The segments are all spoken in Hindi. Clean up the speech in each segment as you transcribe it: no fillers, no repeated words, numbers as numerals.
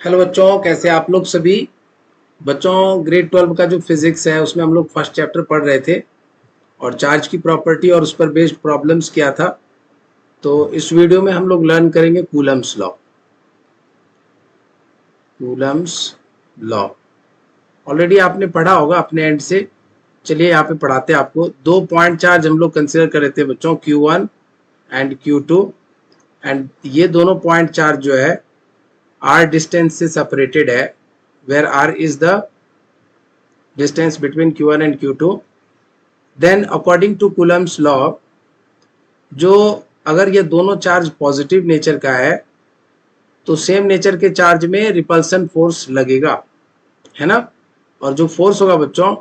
हेलो बच्चों, कैसे आप लोग सभी। बच्चों, ग्रेड 12 का जो फिजिक्स है उसमें हम लोग फर्स्ट चैप्टर पढ़ रहे थे और चार्ज की प्रॉपर्टी और उस पर बेस्ड प्रॉब्लम्स किया था। तो इस वीडियो में हम लोग लर्न करेंगे Coulomb's law. Coulomb's law already आपने पढ़ा होगा अपने एंड से। चलिए यहाँ पे पढ़ाते हैं आपको। दो पॉइंट चार्ज हम लोग कंसिडर कर रहे थे बच्चों, Q1 एंड Q2। एंड ये दोनों पॉइंट चार्ज जो है r डिस्टेंस से सेपरेटेड है, where r is the distance between Q1 and Q2. Then according to Coulomb's law, जो अगर ये दोनों चार्ज पॉजिटिव नेचर का है तो सेम नेचर के चार्ज में रिपल्सन फोर्स लगेगा, है ना। और जो फोर्स होगा बच्चों,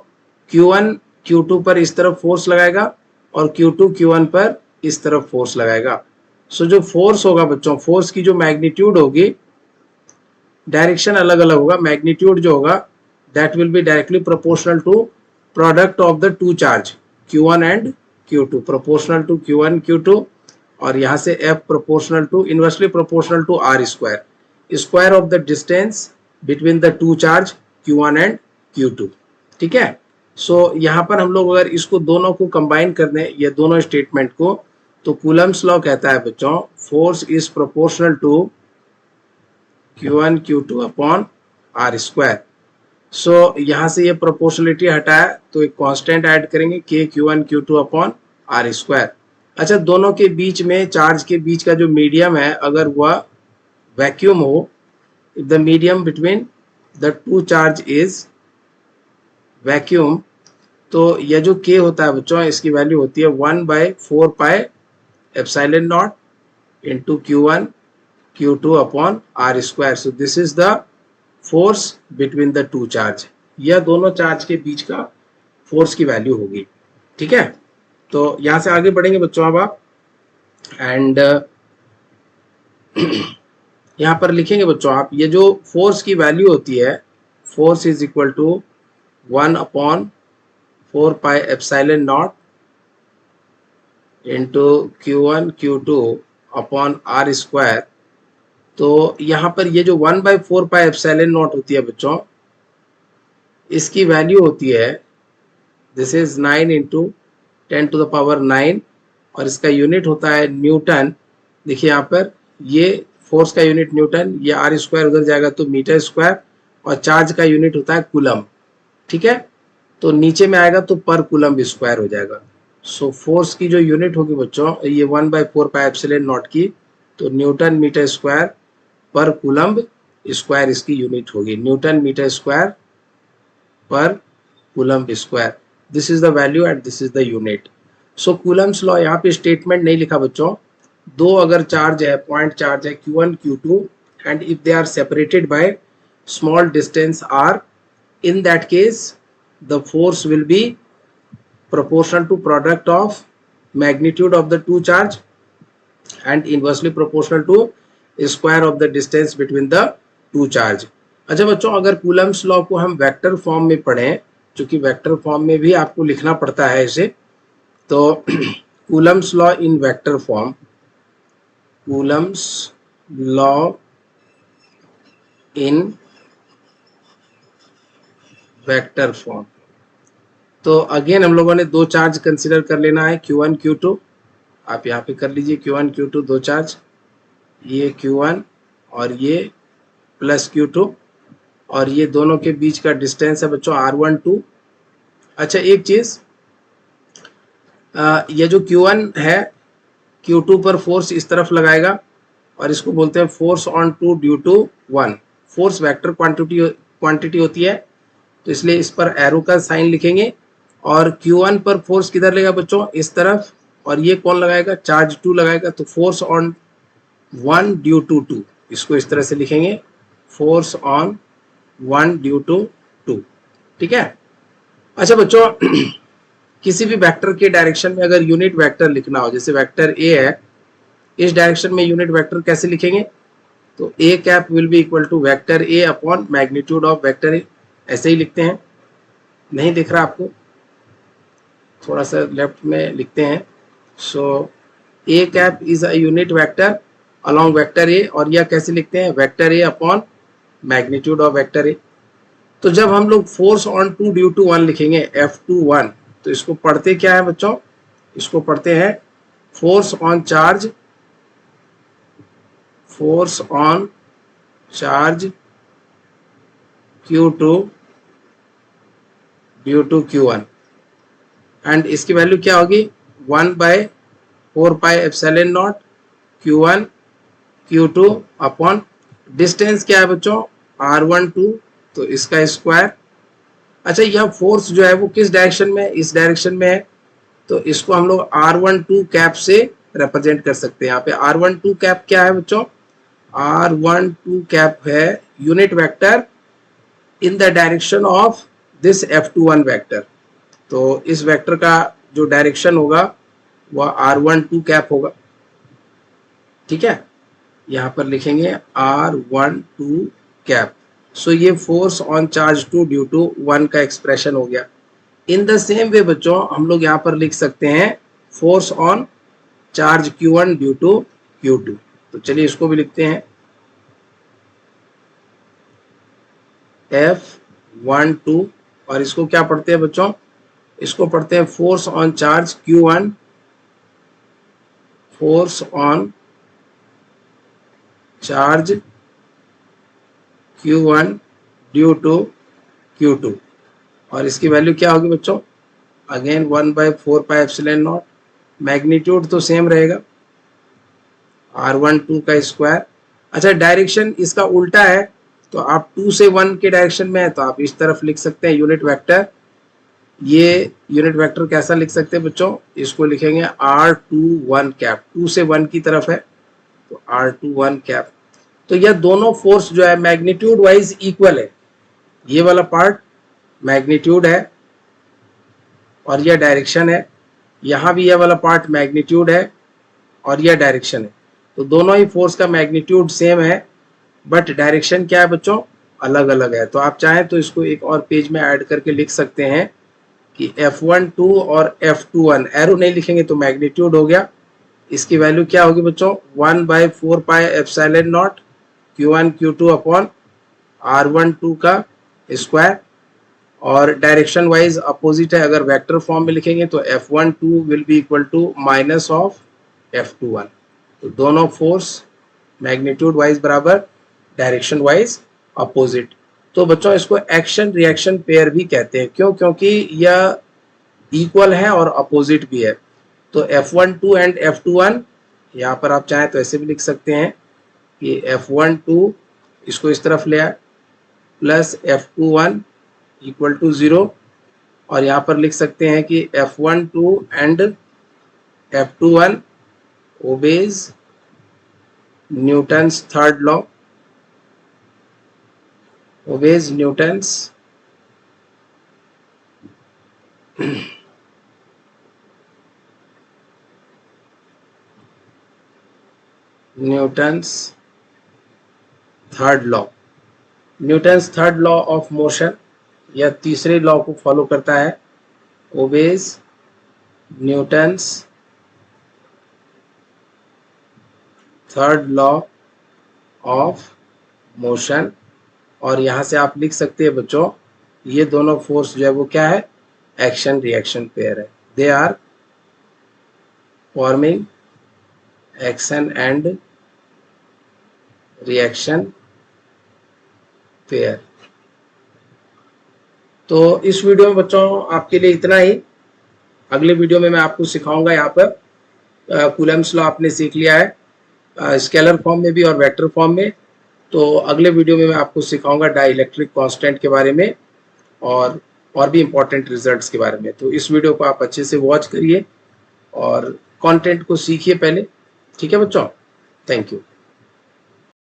Q1 Q2 पर इस तरफ फोर्स लगाएगा और Q2 Q1 पर इस तरफ फोर्स लगाएगा। सो जो फोर्स होगा बच्चों, फोर्स की जो मैग्नीट्यूड होगी, डायरेक्शन अलग अलग होगा, मैग्नीट्यूड जो होगा that will be directly proportional to product of the two charge Q1 and Q2, proportional to Q1 Q2। और यहाँ से F proportional to, inversely proportional to R square, square of the distance between the two charge Q1 and Q2। ठीक है। सो यहाँ पर हम लोग अगर इसको दोनों को कंबाइन कर दें, ये दोनों स्टेटमेंट को, तो कूलम्स लॉ कहता है बच्चों, force is proportional to Q1 Q2 upon R square. So यहाँ से ये प्रोपोर्शनलिटी हटाया तो एक कांस्टेंट ऐड करेंगे k Q1 Q2 upon R square. अच्छा, दोनों के बीच में, चार्ज के बीच का जो मीडियम है, अगर वह वैक्यूम हो, if the medium between the two charge is vacuum, तो यह जो k होता है बच्चों, इसकी वैल्यू होती है 1/4 pi epsilon naught into Q1 Q2 upon R square. So this is the force between the two charge. यह दोनों चार्ज के बीच का फोर्स की वैल्यू होगी। ठीक है। तो यहां से आगे बढ़ेंगे बच्चों अब आप, एंड यहां पर लिखेंगे बच्चों आप, ये जो फोर्स की वैल्यू होती है, force is equal to 1/4 pi epsilon naught into Q1 Q2 upon R square. तो यहाँ पर ये जो 1/4 पाई एप्सिलॉन नॉट होती है बच्चों, इसकी वैल्यू होती है, दिस इज 9 इंटू 10⁻⁹, और इसका यूनिट होता है न्यूटन। देखिए यहाँ पर ये फोर्स का यूनिट न्यूटन, ये R स्क्वायर उधर जाएगा तो मीटर स्क्वायर, और चार्ज का यूनिट होता है कूलम। ठीक है। तो नीचे में आएगा तो पर कूलम स्क्वायर हो जाएगा। सो फोर्स की जो यूनिट होगी बच्चों, ये 1/4 पाई एप्सिलॉन नॉट की, तो न्यूटन मीटर स्क्वायर पर कूलम्ब स्क्वायर इसकी यूनिट होगी, न्यूटन मीटर स्क्वायर पर coulomb square. This is the value and this is the unit. So Coulomb's law, यहाँ पे स्टेटमेंट नहीं लिखा बच्चों। दो अगर चार्ज है, पॉइंट चार्ज है Q1 Q2, and if they are separated by small distance r, in that case the force will be proportional to product of magnitude of the two charge and inversely proportional to square of the distance between the two charge। अच्छा बच्चों, अगर कूलम्स लॉ को हम वेक्टर फॉर्म में पढ़ें, क्योंकि वेक्टर फॉर्म में भी आपको लिखना पड़ता है इसे, तो Coulomb's law in vector form, Coulomb's law in vector form. तो अगेन हम लोगों ने दो चार्ज कंसिडर कर लेना है, Q1 Q2। आप यहाँ पे कर लीजिए Q1 Q2 दो चार्ज, ये Q1 और ये प्लस Q2, और ये दोनों के बीच का डिस्टेंस है बच्चों R12। अच्छा एक चीज, ये जो Q1 है, Q2 पर फोर्स इस तरफ लगाएगा, और इसको बोलते हैं force on two due to 1। Force vector quantity होती है, तो इसलिए इस पर एरो का साइन लिखेंगे। और Q1 पर फोर्स किधर लगेगा बच्चों, इस तरफ, और ये कौन लगाएगा, चार्ज 2 लगाएगा, तो फोर्स ऑन 1 ड्यू टू 2, इसको इस तरह से लिखेंगे, फोर्स ऑन 1 ड्यू टू 2। ठीक है। अच्छा बच्चों, किसी भी वेक्टर के डायरेक्शन में अगर यूनिट वेक्टर लिखना हो, जैसे वेक्टर ए है, इस डायरेक्शन में यूनिट वेक्टर कैसे लिखेंगे, तो A cap will be equal to vector A upon magnitude of vector A, ऐसे ही लिखते हैं। नहीं दिख रहा आपको, थोड़ा सा लेफ्ट में लिखते हैं। So A cap is a unit vector along vector A, और यह कैसे लिखते हैं, vector A upon magnitude of vector A. तो जब हम लोग फोर्स ऑन 2 ड्यू टू 1 लिखेंगे F21, तो इसको पढ़ते क्या है बच्चों, इसको पढ़ते हैं force on charge, force on charge Q2 due to Q1, and इसकी वैल्यू क्या होगी 1/4πε0 Q1 Q2 अपॉन डिस्टेंस क्या है बच्चों R12, तो इसका स्क्वायर। अच्छा, यह फोर्स जो है वो किस डायरेक्शन में है, इस डायरेक्शन में है, तो इसको हम लोग R12 कैप से रिप्रेजेंट कर सकते हैं। यहाँ पे R12 कैप क्या है बच्चों, R12 कैप है unit vector in the direction of this F21 vector. तो इस वेक्टर का जो डायरेक्शन होगा वह R12 कैप होगा। ठीक है, यहाँ पर लिखेंगे R12 कैप। सो ये force on charge 2 due to 1 का एक्सप्रेशन हो गया। इन द सेम वे बच्चों हम लोग यहाँ पर लिख सकते हैं force on charge Q1 due to Q2। तो चलिए इसको भी लिखते हैं F12, और इसको क्या पढ़ते हैं बच्चों, इसको पढ़ते हैं force on charge Q1, force on charge Q1 due to Q2, और इसकी वैल्यू क्या होगी बच्चों, अगेन 1/4πε0, मैग्नीट्यूड तो सेम रहेगा R12 का स्क्वायर। अच्छा, डायरेक्शन इसका उल्टा है, तो आप 2 से 1 के डायरेक्शन में है तो आप इस तरफ लिख सकते हैं यूनिट वेक्टर। ये यूनिट वेक्टर कैसा लिख सकते हैं बच्चों, इसको लिखेंगे R21 कैप, 2 से 1 की तरफ है तो R21 कैप। तो यह दोनों फोर्स जो है मैग्नीट्यूड वाइज इक्वल है, ये वाला पार्ट मैग्नीट्यूड है और यह डायरेक्शन है, यहाँ भी यह वाला पार्ट मैग्नीट्यूड है और यह डायरेक्शन है। तो दोनों ही फोर्स का मैग्नीट्यूड सेम है, बट डायरेक्शन क्या है बच्चों, अलग अलग है। तो आप चाहें तो इसको एक और पेज में ऐड करके लिख सकते हैं कि F12 और F21, एरो नहीं लिखेंगे तो मैग्नीट्यूड हो गया, इसकी वैल्यू क्या होगी बच्चों 1/4πε0 Q1 Q2 अपॉन R12 का स्क्वायर, और डायरेक्शन वाइज अपोजिट है। अगर वेक्टर फॉर्म में लिखेंगे तो F12 will be equal to minus of F21। तो दोनों फोर्स मैग्नीट्यूड वाइज बराबर, डायरेक्शन वाइज अपोजिट। तो बच्चों इसको एक्शन रिएक्शन पेयर भी कहते हैं, क्यों, क्योंकि यह इक्वल है और अपोजिट भी है। तो F12 एंड F21 यहाँ पर आप चाहें तो ऐसे भी लिख सकते हैं कि F12 इसको इस तरफ ले आए प्लस F21 इक्वल टू 0, और यहाँ पर लिख सकते हैं कि F12 and F21 obeys Newton's third law, obeys Newton's third law, Newton's third law of motion, यह तीसरे लॉ को फॉलो करता है, obeys Newton's third law of motion. और यहाँ से आप लिख सकते हैं बच्चों ये दोनों फोर्स जो है वो क्या है, एक्शन रिएक्शन पेयर है, they are forming action and reaction pair. तो इस वीडियो में बच्चों आपके लिए इतना ही। अगले वीडियो में मैं आपको सिखाऊंगा, यहाँ पर कूलम्स लॉ आपने सीख लिया है स्केलर फॉर्म में भी और वेक्टर फॉर्म में। तो अगले वीडियो में मैं आपको सिखाऊंगा डाइलेक्ट्रिक कांस्टेंट के बारे में और भी इम्पोर्टेंट रिजल्ट्स के बारे में। तो इस वीडियो को आप अच्छे से वॉच करिए और कंटेंट को सीखिए पहले। ठीक है बच्चों, थैंक यू।